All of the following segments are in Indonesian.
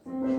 Shalom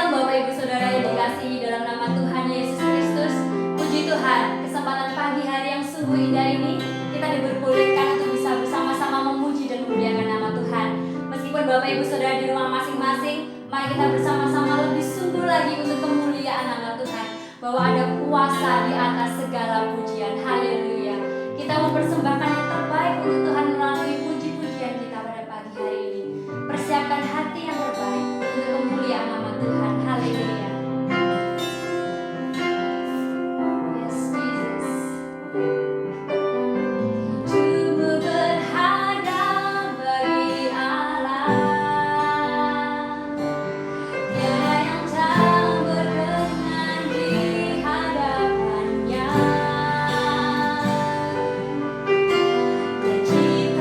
Bapak Ibu Saudara yang dikasihi dalam nama Tuhan Yesus Kristus. Puji Tuhan, kesempatan pagi hari yang sungguh indah ini kita diperbolehkan untuk bisa bersama-sama memuji dan memuliakan nama Tuhan. Meskipun Bapak Ibu Saudara di rumah masing-masing, mari kita bersama-sama lebih sungguh lagi untuk kemuliaan nama Tuhan, bahwa ada kuasa di atas segala pujian. Haleluya. Kita mempersembahkan yang terbaik untuk Tuhan melalui puji-pujian kita pada pagi hari ini. Persiapkan hati yang terbaik untuk kemuliaan nama Tuhan. Haleluya. Yes, Jesus. Tubuh berharga bagi Allah, tiada yang tak berkenan di hadapannya. Tercipta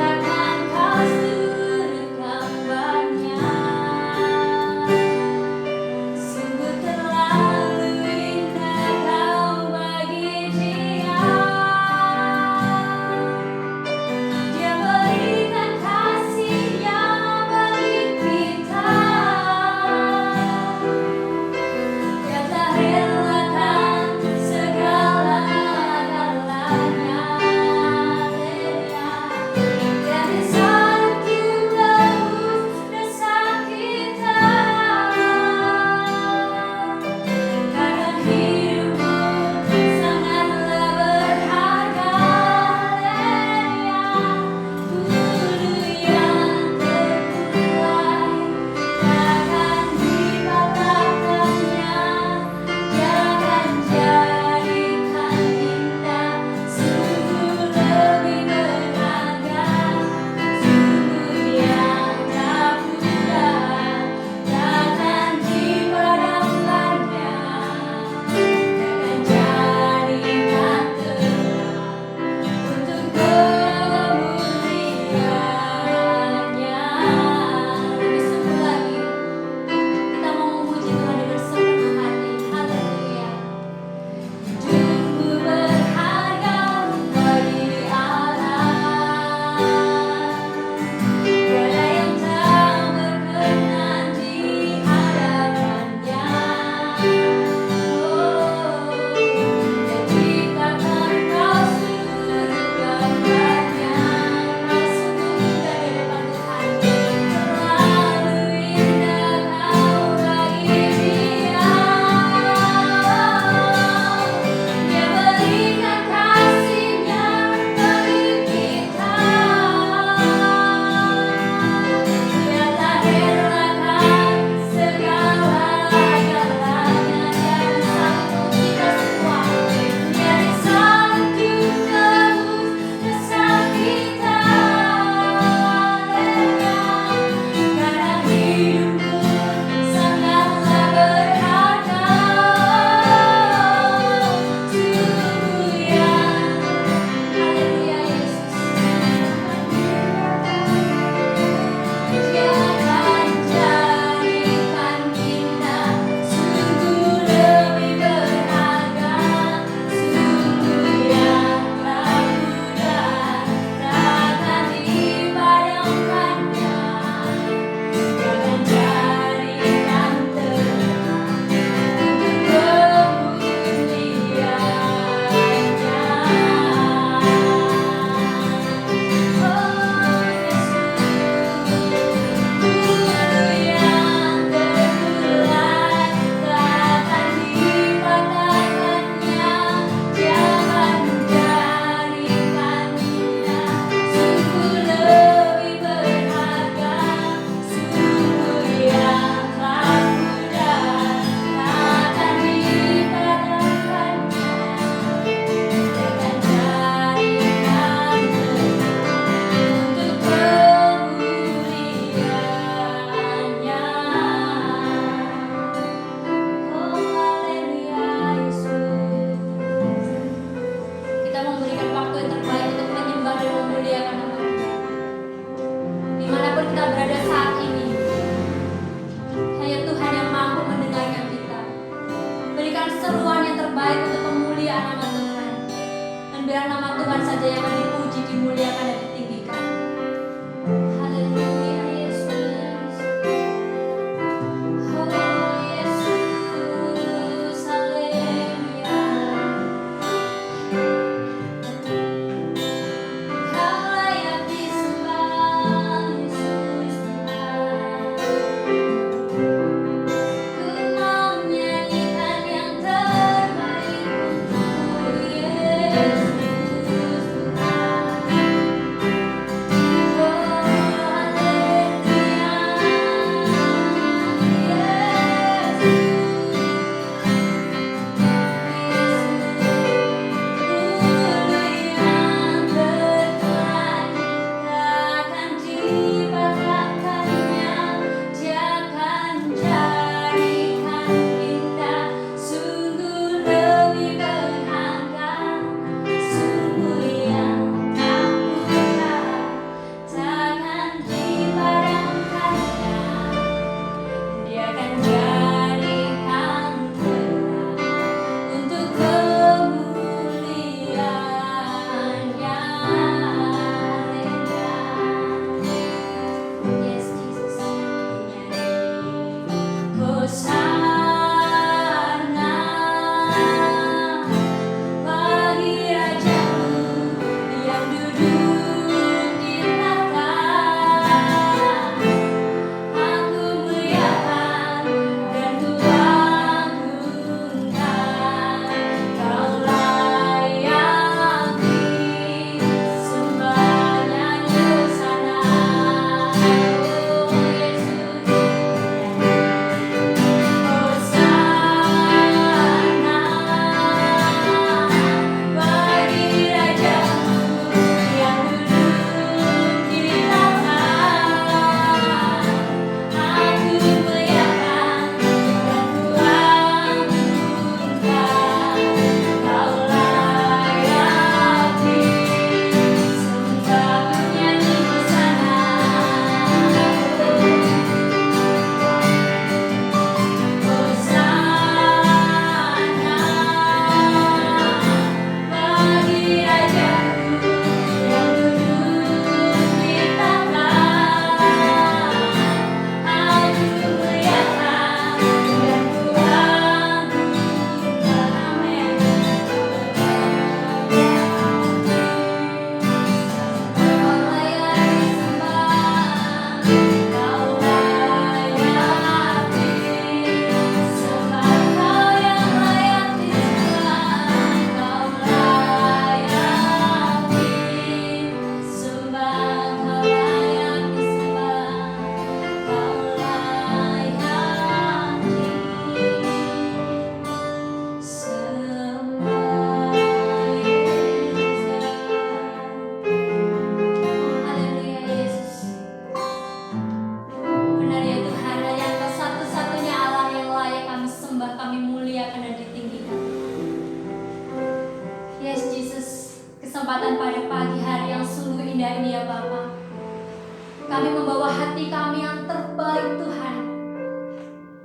membawa hati kami yang terbaik Tuhan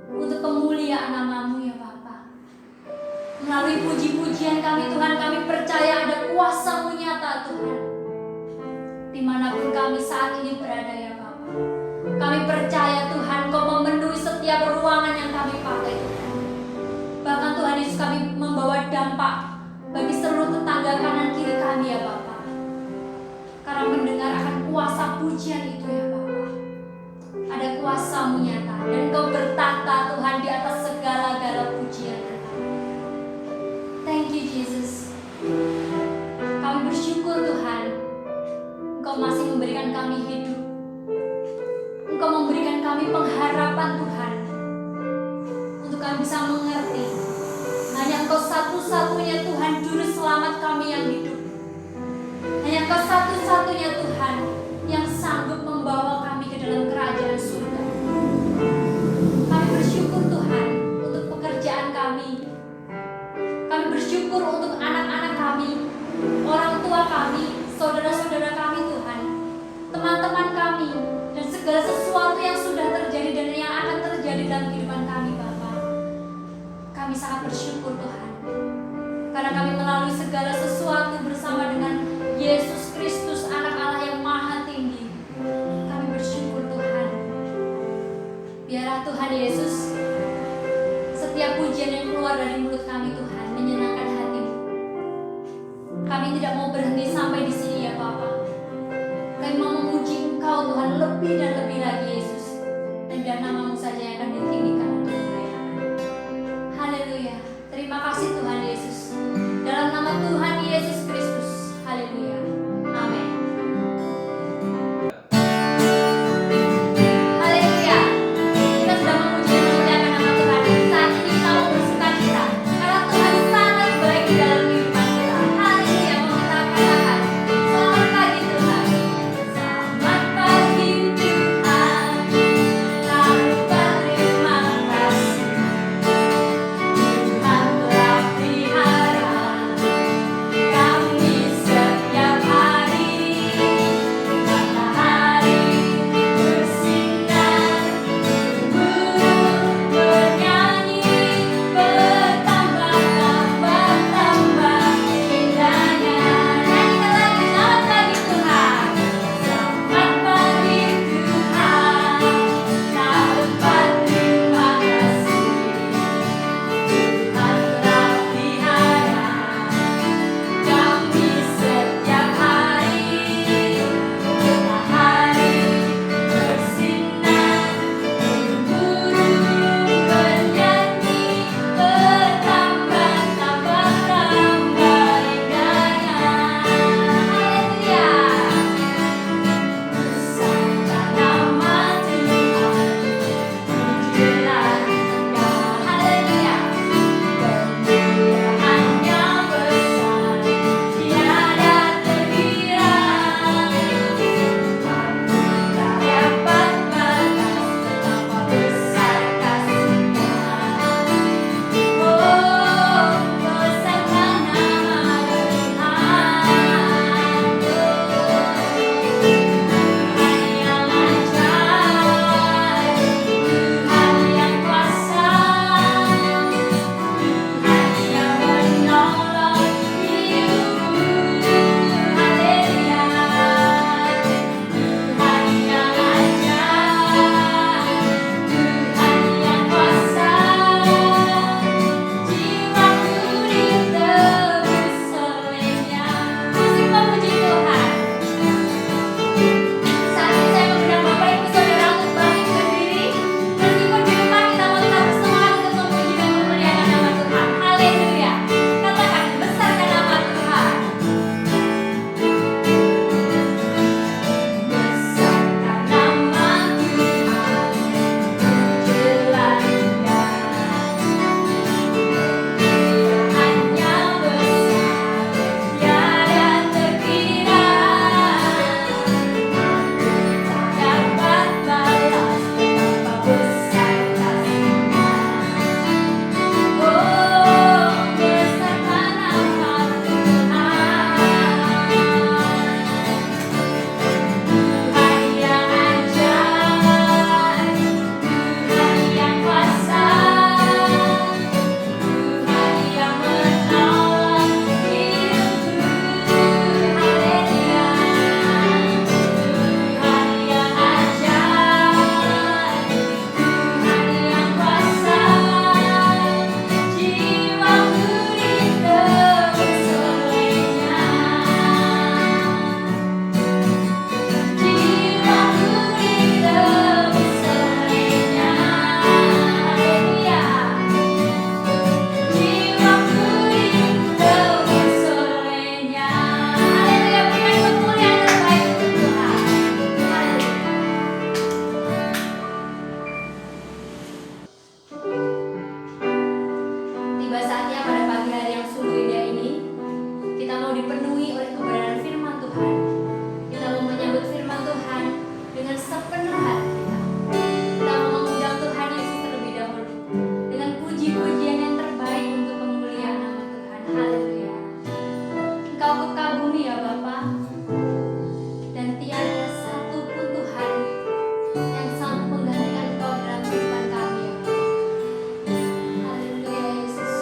untuk kemuliaan nama-Mu ya Bapa. Melalui puji-pujian kami Tuhan, kami percaya ada kuasa-Mu nyata Tuhan dimanapun kami saat ini berada ya Bapa. Kami percaya Tuhan Kau memenuhi setiap ruangan yang kami pakai Tuhan. Bahkan Tuhan Yesus kami membawa dampak bagi seluruh tetangga kanan kiri kami ya Bapa. Karena mendengar akan kuasa pujian itu ya Bapa. Ada kuasa-Mu nyata dan Kau bertata Tuhan di atas segala-gala pujian. Thank you Jesus. Kami bersyukur Tuhan, Engkau masih memberikan kami hidup. Engkau memberikan kami pengharapan Tuhan, untuk kami bisa mengerti hanya Engkau satu-satunya Tuhan juru selamat kami yang hidup. Hanya Engkau satu-satunya Tuhan yang sanggup membawa kami ke dalam kerajaan surga. Kami bersyukur Tuhan untuk pekerjaan kami. Kami bersyukur untuk anak-anak kami, orang tua kami, saudara-saudara kami Tuhan, teman-teman kami, dan segala sesuatu yang sudah terjadi dan yang akan terjadi dalam kehidupan kami Bapa. Kami sangat bersyukur Tuhan, karena kami melalui segala sesuatu bersama dengan Yesus Kristus, anak Allah yang maha tinggi. Kami bersyukur Tuhan. Biarlah Tuhan Yesus, setiap pujian yang keluar dari mulut kami Tuhan menyenangkan hati-Mu. Kami tidak mau berhenti sampai di sini ya Bapa. Kami mau memuji Engkau Tuhan lebih dan lebih lagi Yesus. Dan biar nama-Mu saja yang akan ditinggikan dan dimuliakan. Haleluya. Terima kasih Tuhan Yesus. Dalam nama Tuhan Yesus Kristus. Haleluya. Amin. Haleluya. Kita sudah memuji dan memuliakan nama Tuhan. Saat ini kita mau bersukacita karena Tuhan sangat baik di dalam kehidupan kita. Haleluya. Mau kita katakan selamat pagi Tuhan. Selamat pagi Tuhan. Kami berterima tiba saatnya pada pagi hari yang sungguh indah ini, kita mau dipenuhi oleh kebenaran firman Tuhan. Kita mau menyambut firman Tuhan dengan sepenuh hati kita. Kita mau mengundang Tuhan Yesus terlebih dahulu dengan puji-pujian yang terbaik untuk kemuliaan nama Tuhan. Haleluya. Engkau kekagumi ya Bapa, dan tiada satu pun Tuhan yang sanggup menggantikan Engkau dalam kehidupan kami ya Bapa. Haleluya Yesus.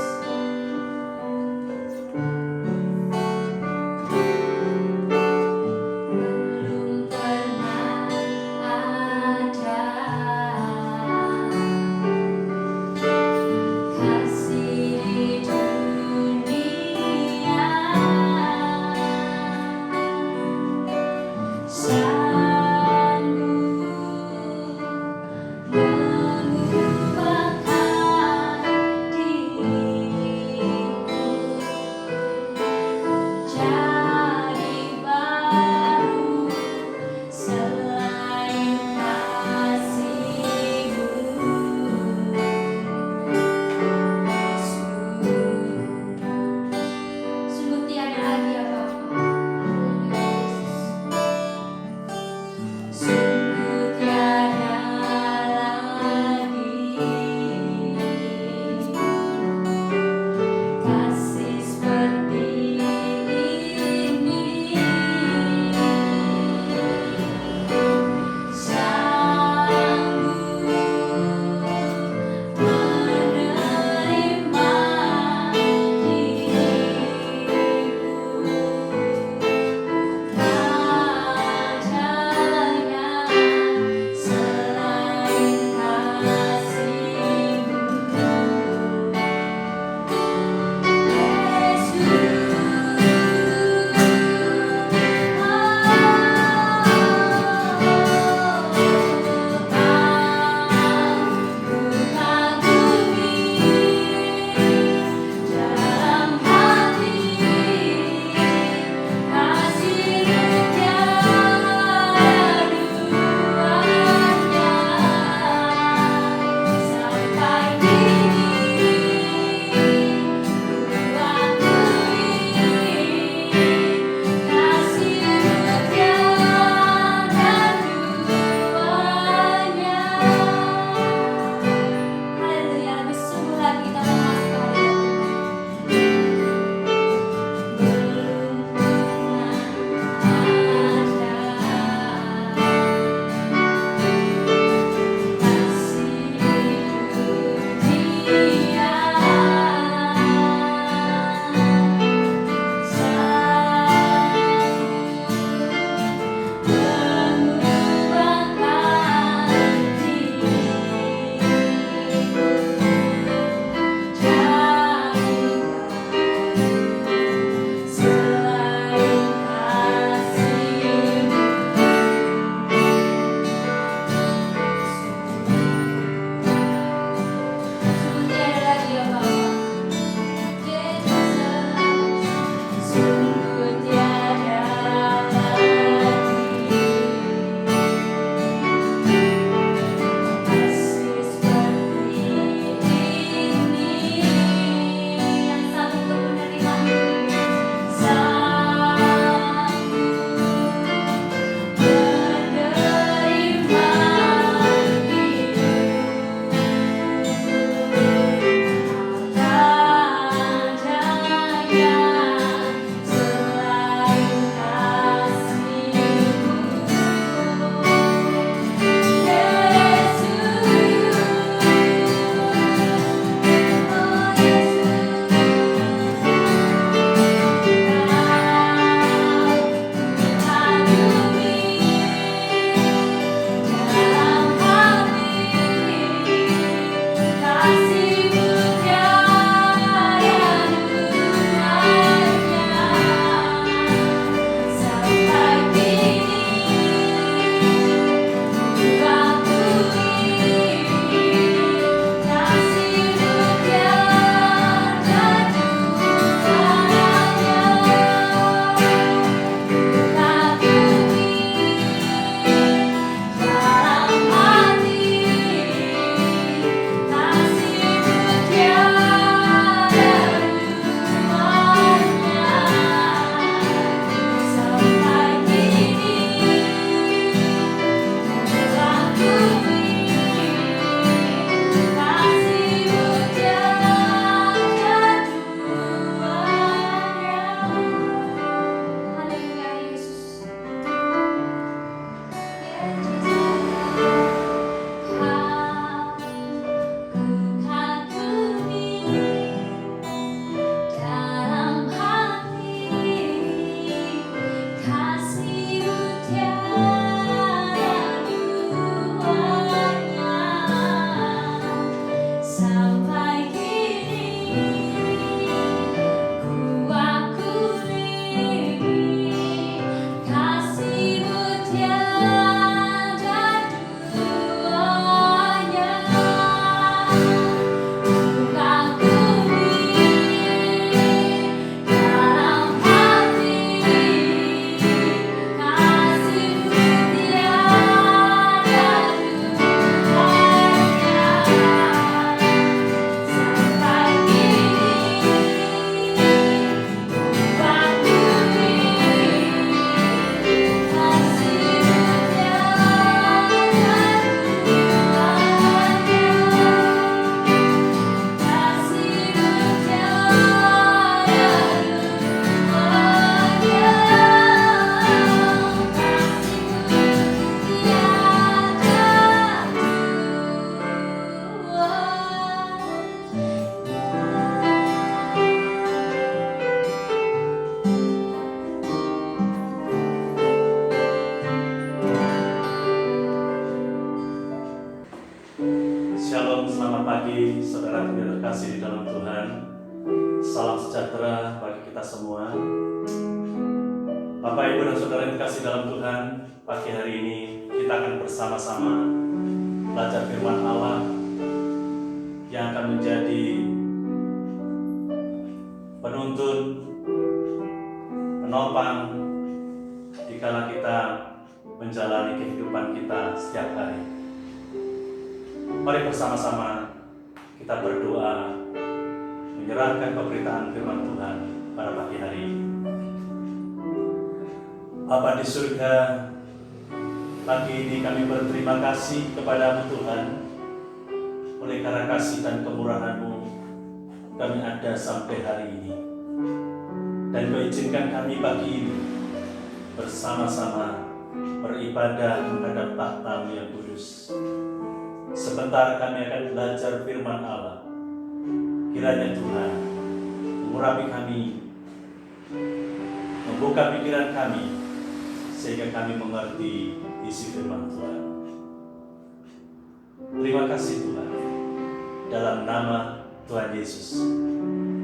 Shalom, selamat pagi saudara yang terkasih di dalam Tuhan. Salam sejahtera bagi kita semua. Bapak, Ibu, dan saudara yang terkasih dalam Tuhan, pagi hari ini kita akan bersama-sama belajar firman Allah yang akan menjadi penuntun, penopang dikala kita menjalani kehidupan kita setiap hari. Mari bersama-sama kita berdoa, menyerahkan pemberitaan firman Tuhan pada pagi hari ini. Bapa di surga, pagi ini kami berterima kasih kepada-Mu Tuhan. Oleh karena kasih dan kemurahan-Mu, kami ada sampai hari ini. Dan Kau izinkan kami pagi ini bersama-sama beribadah menghadap tahta-Mu yang kudus. Sebentar kami akan belajar firman Allah. Kiranya Tuhan mengurapi kami, membuka pikiran kami, sehingga kami mengerti isi firman Tuhan. Terima kasih Tuhan. Dalam nama Tuhan Yesus,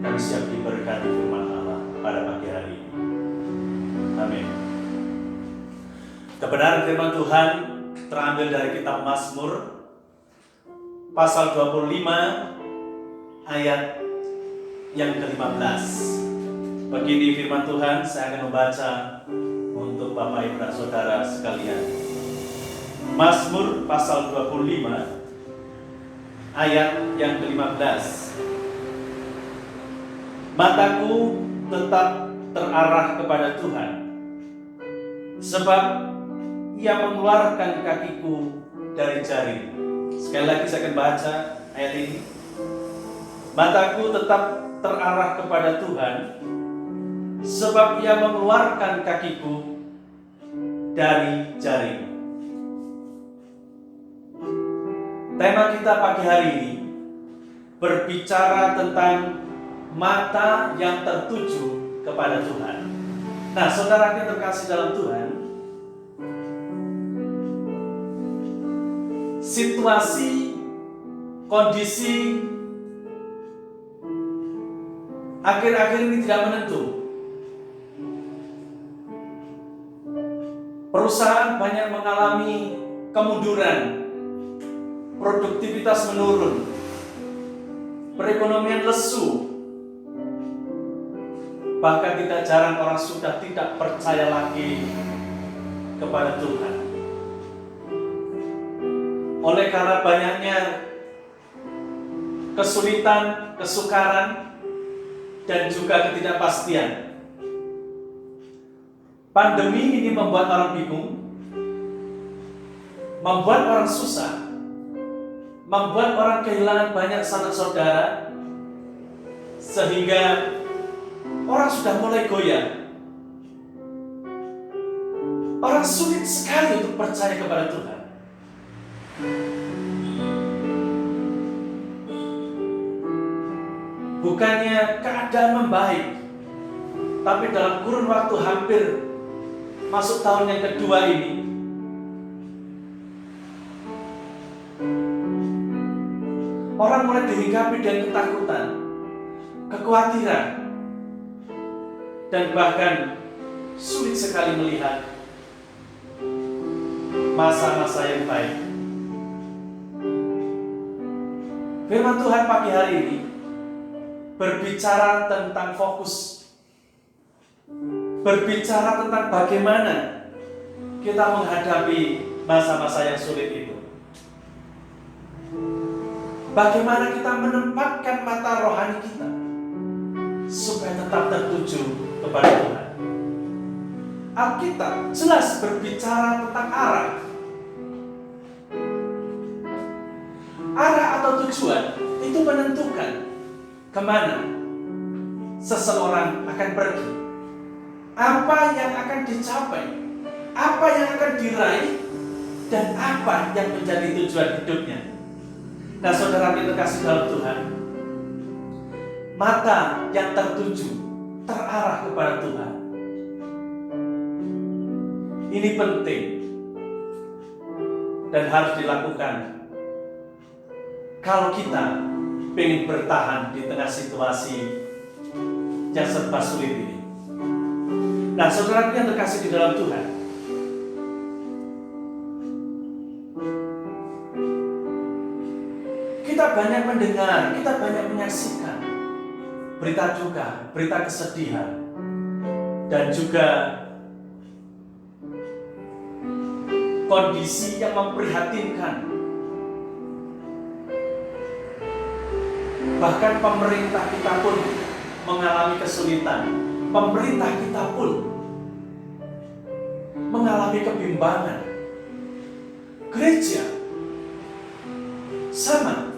kami siap diberkati firman Allah pada pagi hari ini. Amin. Kebenaran firman Tuhan terambil dari kitab Mazmur pasal 25 ayat yang ke-15. Begini firman Tuhan, saya akan membaca untuk Bapak, Ibu, dan Saudara sekalian. Mazmur pasal 25 ayat yang ke-15. Mataku tetap terarah kepada Tuhan, sebab Ia mengeluarkan kakiku dari jaring. Sekali lagi saya akan baca ayat ini. Mataku tetap terarah kepada Tuhan, sebab Ia mengeluarkan kakiku dari jaring. Tema kita pagi hari ini berbicara tentang mata yang tertuju kepada Tuhan. Nah, saudara yang terkasih dalam Tuhan, situasi, kondisi akhir-akhir ini tidak menentu. Perusahaan banyak mengalami kemunduran, produktivitas menurun, perekonomian lesu, bahkan tidak jarang orang sudah tidak percaya lagi kepada Tuhan. Oleh karena banyaknya kesulitan, kesukaran, dan juga ketidakpastian. Pandemi ini membuat orang bingung, membuat orang susah, membuat orang kehilangan banyak sanak saudara, sehingga orang sudah mulai goyah. Orang sulit sekali untuk percaya kepada Tuhan. Bukannya keadaan membaik, tapi dalam kurun waktu hampir masuk tahun yang kedua ini, orang mulai dihinggapi dengan ketakutan, kekhawatiran, dan bahkan sulit sekali melihat masa-masa yang baik. Firman Tuhan pagi hari ini berbicara tentang fokus, berbicara tentang bagaimana kita menghadapi masa-masa yang sulit itu. Bagaimana kita menempatkan mata rohani kita supaya tetap tertuju kepada Tuhan. Alkitab jelas berbicara tentang arah. Arah atau tujuan itu menentukan kemana seseorang akan pergi, apa yang akan dicapai, apa yang akan diraih, dan apa yang menjadi tujuan hidupnya. Nah, saudara yang terkasih dalam Tuhan, mata yang tertuju, terarah kepada Tuhan, ini penting dan harus dilakukan. kalau kita ingin bertahan di tengah situasi yang serba sulit ini. Nah, saudara yang terkasih di dalam Tuhan, kita banyak mendengar, kita banyak menyaksikan berita duka, berita kesedihan, dan juga kondisi yang memprihatinkan. Bahkan pemerintah kita pun mengalami kesulitan. Pemerintah kita pun mengalami kebimbangan. Gereja sama.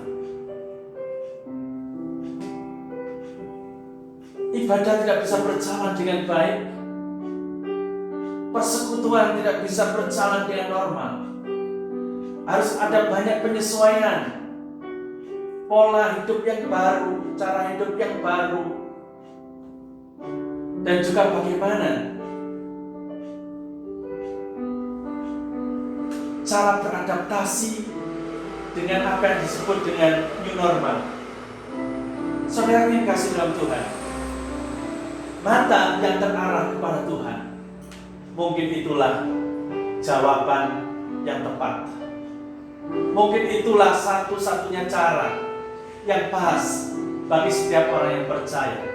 Ibadah tidak bisa berjalan dengan baik. Persekutuan tidak bisa berjalan dengan normal. Harus ada banyak penyesuaian. Pola hidup yang baru, cara hidup yang baru. Dan juga bagaimana cara beradaptasi dengan apa yang disebut dengan new normal. Saudara yang kasih dalam Tuhan, mata yang terarah kepada Tuhan, mungkin itulah jawaban yang tepat. Mungkin itulah satu-satunya cara yang pas bagi setiap orang yang percaya.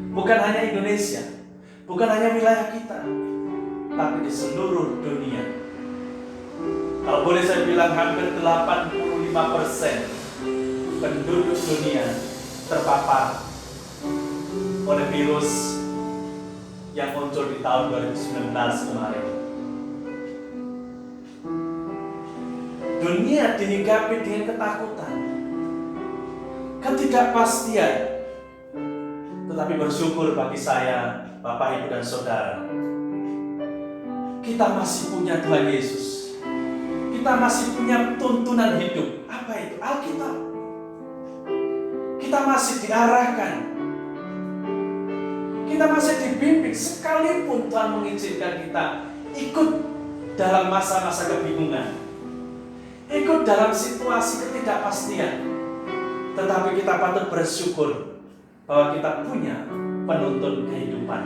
Bukan hanya Indonesia, bukan hanya wilayah kita, tapi di seluruh dunia. Kalau boleh saya bilang, hampir 85% penduduk dunia terpapar oleh virus yang muncul di tahun 2019 kemarin. Dunia dihinggapi dengan ketakutan, ketidakpastian. Tetapi bersyukur bagi saya, Bapak, Ibu, dan Saudara, kita masih punya Tuhan Yesus. Kita masih punya tuntunan hidup. Apa itu? Alkitab. Kita masih diarahkan. Kita masih dibimbing, sekalipun Tuhan mengizinkan kita ikut dalam masa-masa kebingungan, ikut dalam situasi ketidakpastian. Tetapi kita patut bersyukur bahwa kita punya penuntun kehidupan.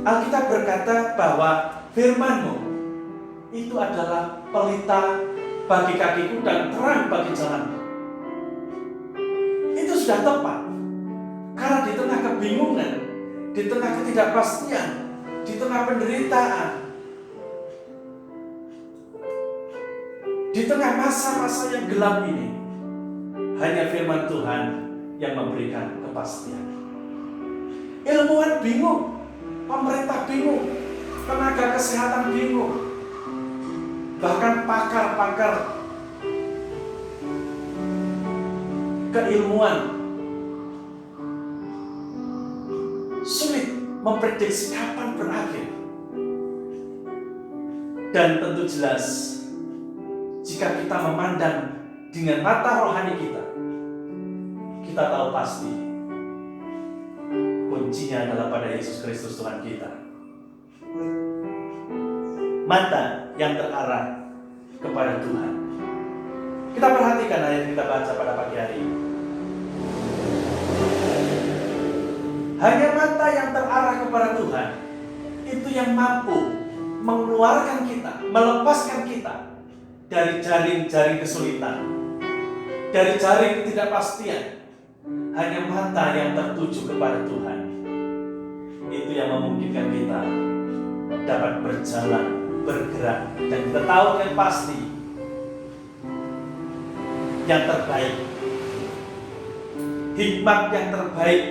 Alkitab berkata bahwa firman-Mu itu adalah pelita bagi kakiku dan terang bagi jalanku. Itu sudah tepat. Karena di tengah kebingungan, di tengah ketidakpastian, di tengah penderitaan, di tengah masa-masa yang gelap ini, hanya firman Tuhan yang memberikan kepastian. Ilmuwan bingung, pemerintah bingung, tenaga kesehatan bingung, bahkan pakar-pakar keilmuan sulit memprediksi kapan berakhir. Dan tentu jelas, jika kita memandang dengan mata rohani kita tahu pasti kuncinya adalah pada Yesus Kristus Tuhan kita. Mata yang terarah kepada Tuhan. Kita perhatikan ayat yang kita baca pada pagi hari ini. Hanya mata yang terarah kepada Tuhan itu yang mampu mengeluarkan kita, melepaskan kita dari jaring-jaring kesulitan, dari jaring ketidakpastian. Hanya mata yang tertuju kepada Tuhan itu yang memungkinkan kita dapat berjalan, bergerak, dan kita tahu dengan pasti yang terbaik, hikmat yang terbaik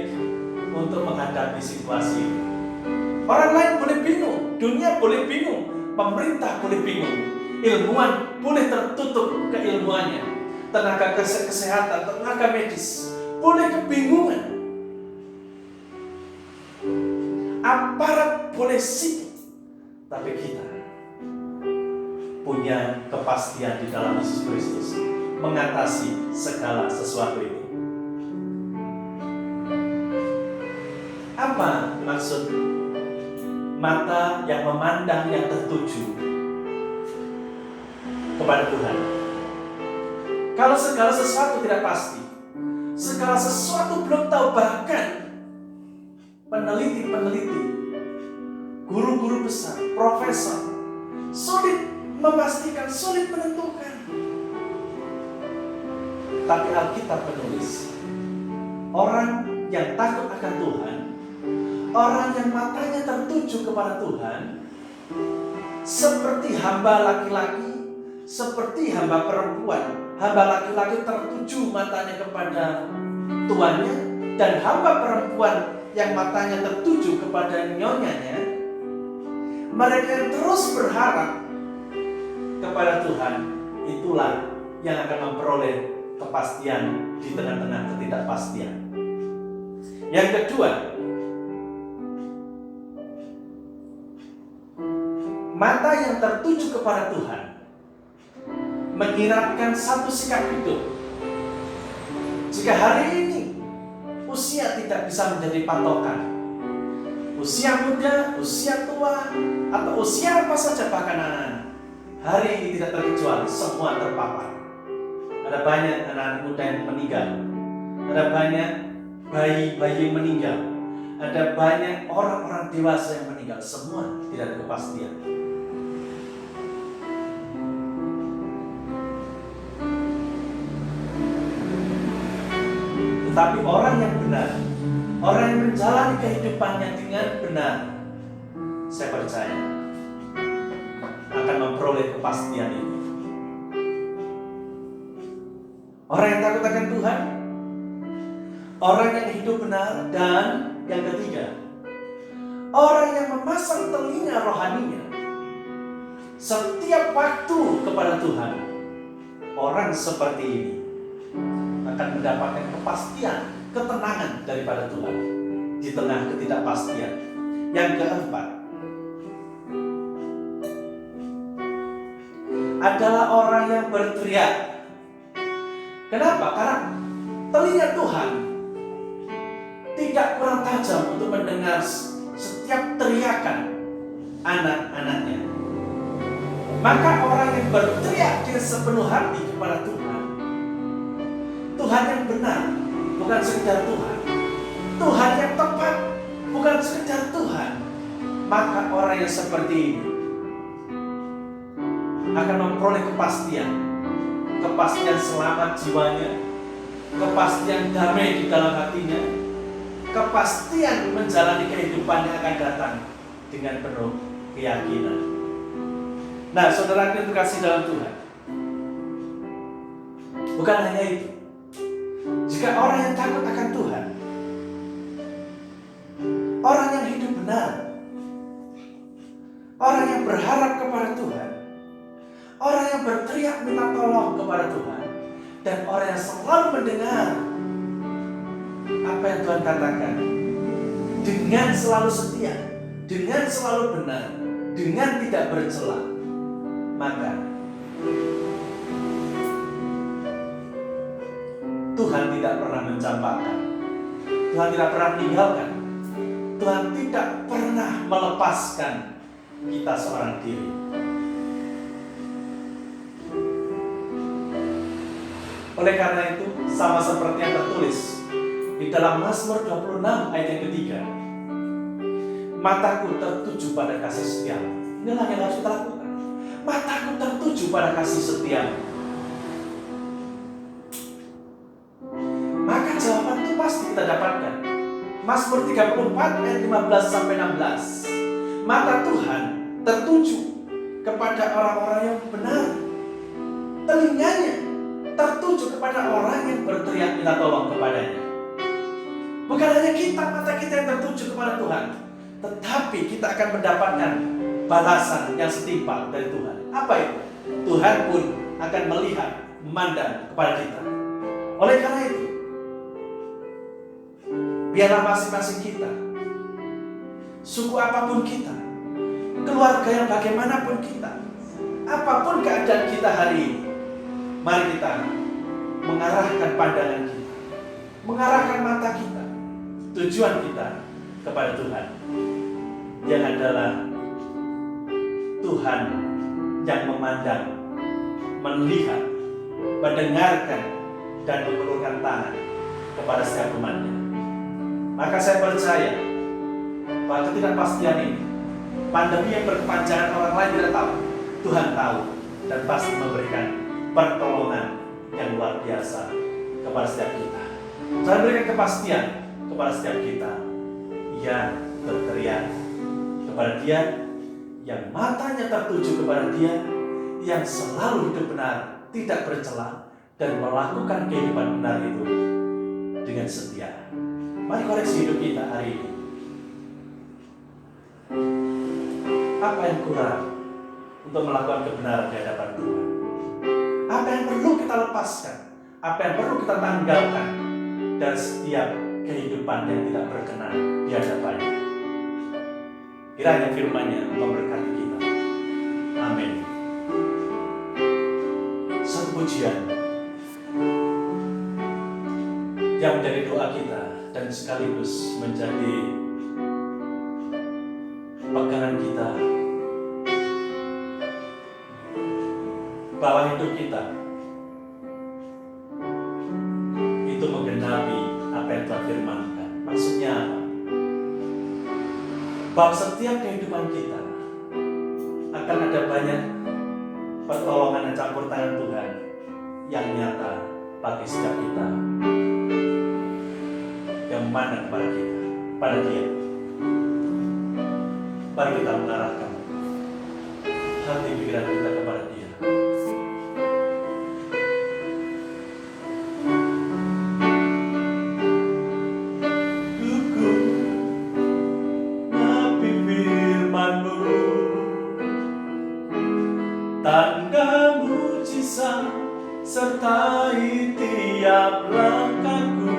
untuk menghadapi situasi ini. Orang lain boleh bingung, dunia boleh bingung, pemerintah boleh bingung, ilmuwan boleh tertutup keilmuannya, tenaga kesehatan, tenaga medis boleh kebingungan, aparat boleh sibuk, tapi kita punya kepastian di dalam Yesus Kristus mengatasi segala sesuatu ini. Apa maksud mata yang memandang yang tertuju kepada Tuhan. Kalau segala sesuatu tidak pasti, segala sesuatu belum tahu, bahkan peneliti-peneliti, guru-guru besar, profesor, sulit memastikan, sulit menentukan. Tapi Alkitab menulis, orang yang takut akan Tuhan, orang yang matanya tertuju kepada Tuhan, seperti hamba laki-laki, seperti hamba perempuan. Hamba laki-laki tertuju matanya kepada tuannya, dan hamba perempuan yang matanya tertuju kepada nyonyanya. Mereka yang terus berharap kepada Tuhan, itulah yang akan memperoleh kepastian di tengah-tengah ketidakpastian. Yang kedua, mata yang tertuju kepada Tuhan menyiratkan satu sikap hidup. Jika hari ini usia tidak bisa menjadi patokan, usia muda, usia tua, atau usia apa saja bahkan anak-anak, hari ini tidak terkecuali, semua terpapar. Ada banyak anak-anak muda yang meninggal, ada banyak bayi-bayi yang meninggal, ada banyak orang-orang dewasa yang meninggal, semua tidak ada kepastian. Tetapi orang yang benar, orang yang menjalani kehidupannya dengan benar, saya percaya akan memperoleh kepastian itu. Orang yang takut akan Tuhan, orang yang hidup benar, dan yang ketiga, orang yang memasang telinga rohaninya setiap waktu kepada Tuhan. Orang seperti ini akan mendapatkan kepastian, ketenangan daripada Tuhan di tengah ketidakpastian. Yang keempat adalah orang yang berteriak. Kenapa? Karena telinga Tuhan tidak kurang tajam untuk mendengar setiap teriakan anak-anaknya. Maka orang yang berteriak dengan sepenuh hati kepada Tuhan, Tuhan yang benar, bukan sekedar Tuhan, Tuhan yang tepat, bukan sekedar Tuhan, maka orang yang seperti ini akan memperoleh kepastian, kepastian selamat jiwanya, kepastian damai di dalam hatinya, kepastian menjalani kehidupan yang akan datang dengan penuh keyakinan. Nah, saudara yang terkasih dalam Tuhan, bukan hanya itu. Jika orang yang takut akan Tuhan, orang yang hidup benar, orang yang berharap kepada Tuhan, orang yang berteriak minta tolong kepada Tuhan, dan orang yang selalu mendengar apa yang Tuhan katakan dengan selalu setia, dengan selalu benar, dengan tidak bercela, maka Tuhan tidak pernah mencampakkan, Tuhan tidak pernah meninggalkan, Tuhan tidak pernah melepaskan kita seorang diri. Oleh karena itu, sama seperti yang tertulis di dalam Mazmur 26 ayat yang ketiga, mataku tertuju pada kasih setiamu. Inilah yang harus kita lakukan. Mataku tertuju pada kasih setiamu. Maka jawaban itu pasti kita dapatkan. Mazmur 34 ayat 15 sampai 16. Mata Tuhan tertuju kepada orang-orang yang benar. Telinganya tertuju kepada orang yang berteriak minta tolong kepadanya. Bukan hanya kita, mata kita yang tertuju kepada Tuhan, tetapi kita akan mendapatkan balasan yang setimpal dari Tuhan. Apa itu? Tuhan pun akan melihat, memandang kepada kita. Oleh karena itu, biarlah masing-masing kita, suku apapun kita, keluarga yang bagaimanapun kita, apapun keadaan kita hari ini, mari kita mengarahkan pandangan kita, mengarahkan mata kita, tujuan kita kepada Tuhan, yang adalah Tuhan yang memandang melihat, mendengarkan, dan mengulurkan tangan kepada setiap umatnya. Maka saya percaya bahwa ketidakpastian ini, pandemi yang berkepanjangan, orang lain tidak tahu, Tuhan tahu, dan pasti memberikan pertolongan yang luar biasa kepada setiap kita. Tuhan berikan kepastian kepada setiap kita yang berteriak kepada Dia, yang matanya tertuju kepada Dia, yang selalu hidup benar, tidak bercela, dan melakukan kehidupan benar itu dengan setia. Mari koreksi hidup kita hari ini. Apa yang kurang untuk melakukan kebenaran di hadapan Tuhan? Apa yang perlu kita lepaskan? Apa yang perlu kita tanggalkan dari setiap kehidupan yang tidak berkenan di hadapannya? Kiranya firman-Nya memberkati kita. Amin. Satu pujian yang menjadi doa kita dan sekaligus menjadi pegangan kita bahwa hidup kita itu menggenapi apa yang Tuhan firmankan. Maksudnya apa? Bahwa setiap kehidupan kita akan ada banyak pertolongan dan campur tangan Tuhan yang nyata bagi setiap kita yang mana kepada kita, pada Dia. Mari kita mengarahkan hati pikiran kita kepada Dia. Ku nabi firman-Mu, tanda mujizat sertai tiap langkahku.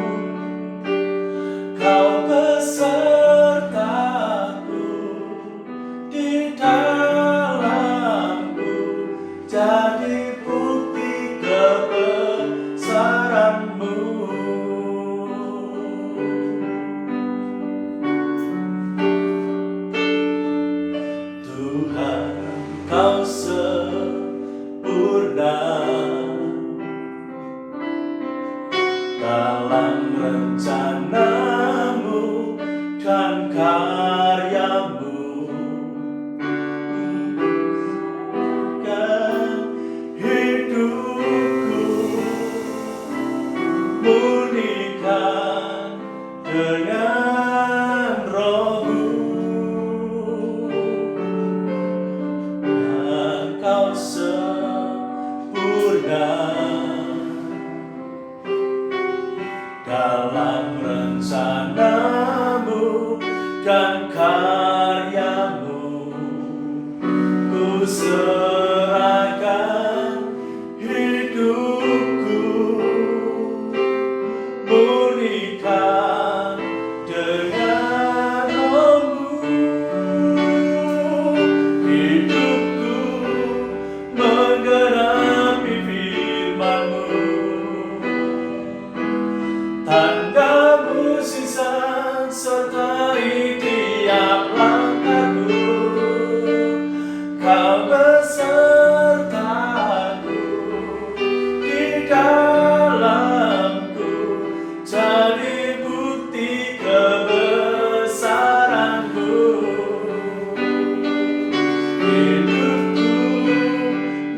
Kau besertaku di dalamku, jadi bukti kebesaran-Mu. Tuhan, Kau sempurna dalam rencana-Mu dan karya-Mu. Kan hidupku murnikan dengan Roh-Mu. Kau sempurna dalam rencana-Mu dan karya-Mu. Ku serahkan hidupku, murnikan dengan Roh-Mu. Hidupku menggenapi firman-Mu, tanda mujizat sertai tiap langkahku. Kau besertaku di dalamku, jadi bukti kebesaran-Mu. Hidupku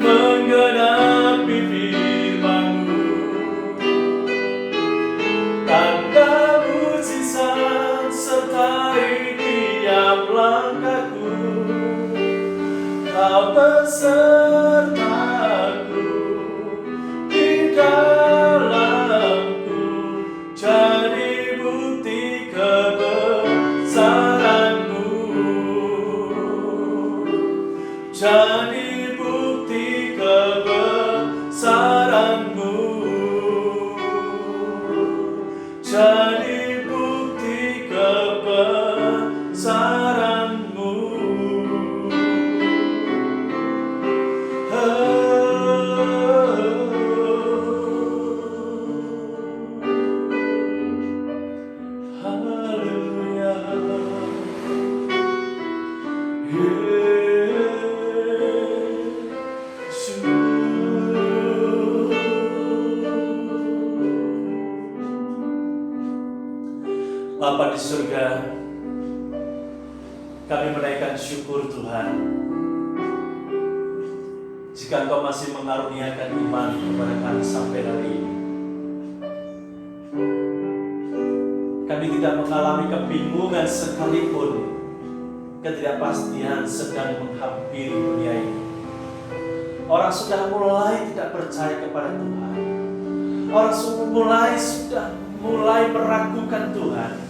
menggenapi firman-Mu, tanda mujizat sertai tiap langkahku. Kau besertaku di dalamku, jadi bukti kebesaran-Mu. Jadi bukti kebesaran-Mu. Jadi bukti kebesaran-Mu. Bapa di surga, kami menaikkan syukur Tuhan, jika Engkau masih mengaruniakan iman kepada kami sampai hari ini. Kami tidak mengalami kebingungan sekalipun, ketidakpastian sedang menghampiri dunia ini. Orang sudah mulai tidak percaya kepada Tuhan. Orang sudah mulai meragukan Tuhan.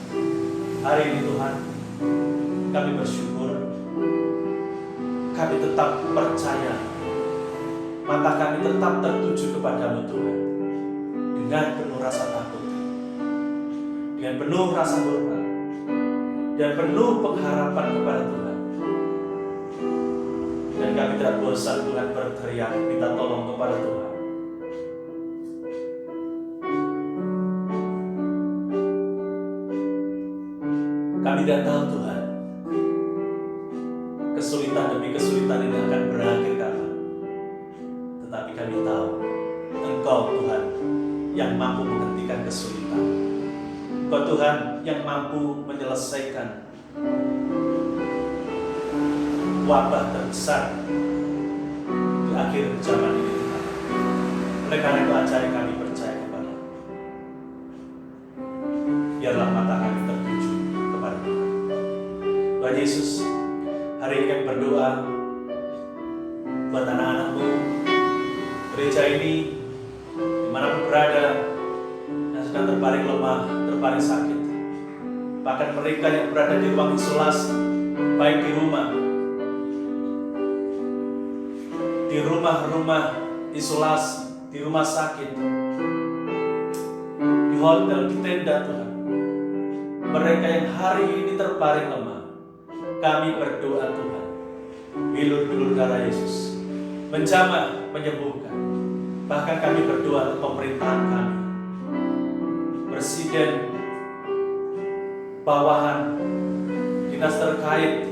Hari ini Tuhan, kami bersyukur, kami tetap percaya, mata kami tetap tertuju kepadamu Tuhan, dengan penuh rasa takut, dengan penuh rasa hormat, dan penuh pengharapan kepada Tuhan. Dan kami tidak bosan Tuhan berteriak, minta tolong kepada Tuhan. Kami tidak tahu Tuhan, kesulitan demi kesulitan ini akan berakhir kapan. Tetapi kami tahu, Engkau Tuhan yang mampu menghentikan kesulitan. Engkau Tuhan yang mampu menyelesaikan wabah terbesar di akhir zaman ini Tuhan. Oleh karena itu ajari kami percaya kepada biarlah mata kami tertuju kepada Tuhan. Tuhan Yesus, hari ini kami berdoa buat anak-anak-Mu, gereja ini dimanapun berada, yang sedang terbaring lemah, terbaring sakit, bahkan mereka yang berada di ruang isolasi, baik di rumah isolasi, di rumah sakit, di hotel, di tenda Tuhan. Mereka yang hari ini terbaring lemah, kami berdoa Tuhan, bilur-bilur darah Yesus menjamah, menyembuhkan. Bahkan kami berdoa untuk pemerintahan kami, presiden, bawahan, dinas terkait,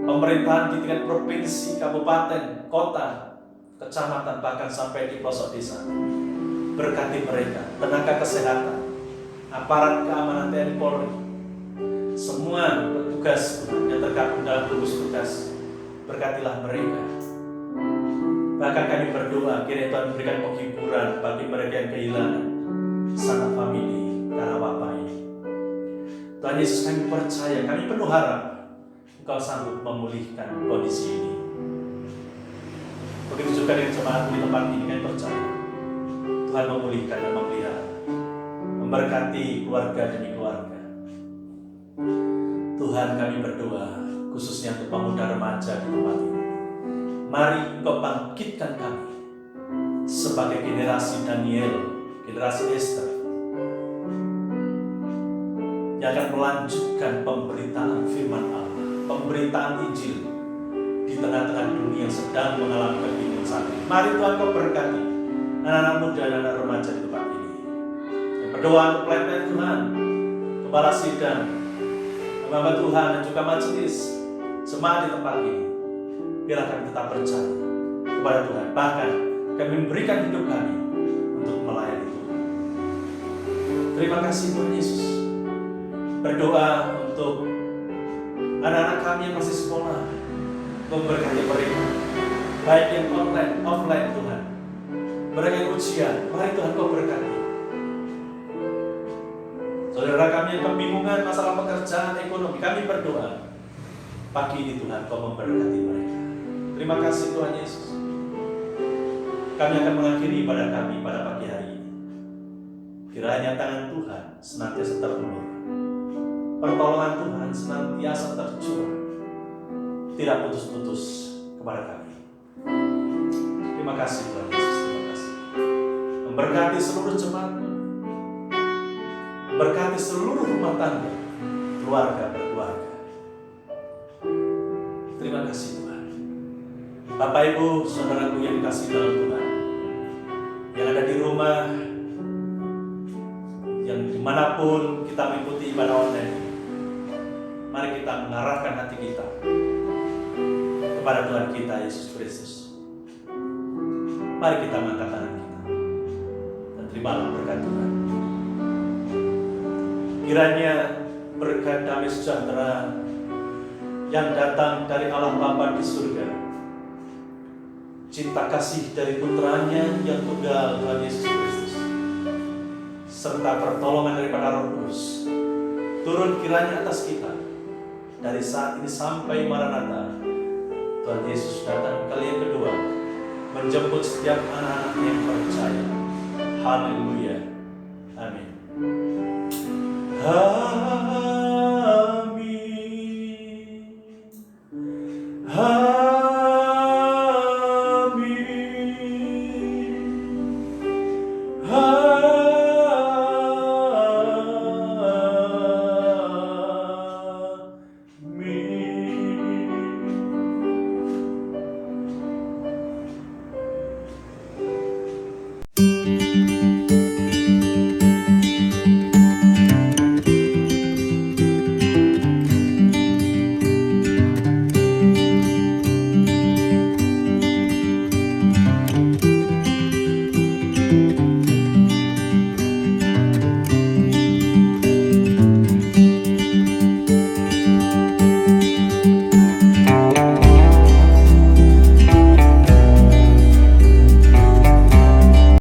pemerintahan di tingkat provinsi, kabupaten, kota, kecamatan, bahkan sampai di pelosok desa. Berkati mereka, tenaga kesehatan, aparat keamanan TNI Polri, semua petugas yang tergabung dalam gugus tugas, berkatilah mereka. Bahkan kami berdoa, kiranya Tuhan memberikan penghiburan bagi mereka yang kehilangan sanak famili karena wabah ini. Tuhan Yesus, kami percaya, kami penuh harap Engkau sanggup memulihkan kondisi ini. Begitu juga dengan jemaat di tempat ini, kami percaya Tuhan memulihkan dan memelihara, memberkati keluarga demi keluarga. Tuhan, kami berdoa khususnya untuk pemuda remaja di tempat ini. Mari Engkau bangkitkan kami sebagai generasi Daniel, generasi Esther, yang akan melanjutkan pemberitaan firman Allah, pemberitaan Injil di tengah-tengah dunia yang sedang mengalami kebingungan saat ini. Mari Tuhan Kau berkati anak-anak muda dan anak remaja di tempat ini. Yang berdoa untuk pelayan Tuhan, kepala sidang, hamba Tuhan dan juga majelis jemaat di tempat ini. Biarlah kami tetap percaya kepada Tuhan. Bahkan kami memberikan hidup kami untuk melayani Tuhan. Terima kasih Tuhan Yesus. Berdoa untuk anak-anak kami yang masih sekolah, memberkati mereka, baik yang online, offline Tuhan. Mereka yang ujian, mari Tuhan Kau berkati. Saudara kami yang kebingungan masalah pekerjaan, ekonomi, kami berdoa pagi ini Tuhan Kau memberkati mereka. Terima kasih Tuhan Yesus. Kami akan mengakhiri ibadah kami pada pagi hari ini. Kiranya tangan Tuhan senantiasa terulur, pertolongan Tuhan senantiasa tercurah, tidak putus-putus kepada kami. Terima kasih Tuhan Yesus, terima kasih. Memberkati seluruh jemaat, memberkati seluruh rumah tangga, keluarga berkeluarga. Terima kasih Tuhan. Bapak Ibu, saudaraku yang dikasihi dalam Tuhan, yang ada di rumah, yang dimanapun kita mengikuti ibadah online, mari kita mengarahkan hati kita kepada Tuhan kita Yesus Kristus. Mari kita mengangkat tangan kita dan terimalah berkat Tuhan. Kiranya berkat damai sejahtera yang datang dari Allah Bapa di surga, cinta kasih dari putranya yang tunggal Tuhan Yesus Kristus, serta pertolongan daripada Roh Kudus turun kiranya atas kita dari saat ini sampai Maranatha. Tuhan Yesus datang kali yang kedua menjemput setiap anak-anak yang percaya. Haleluya. Amin.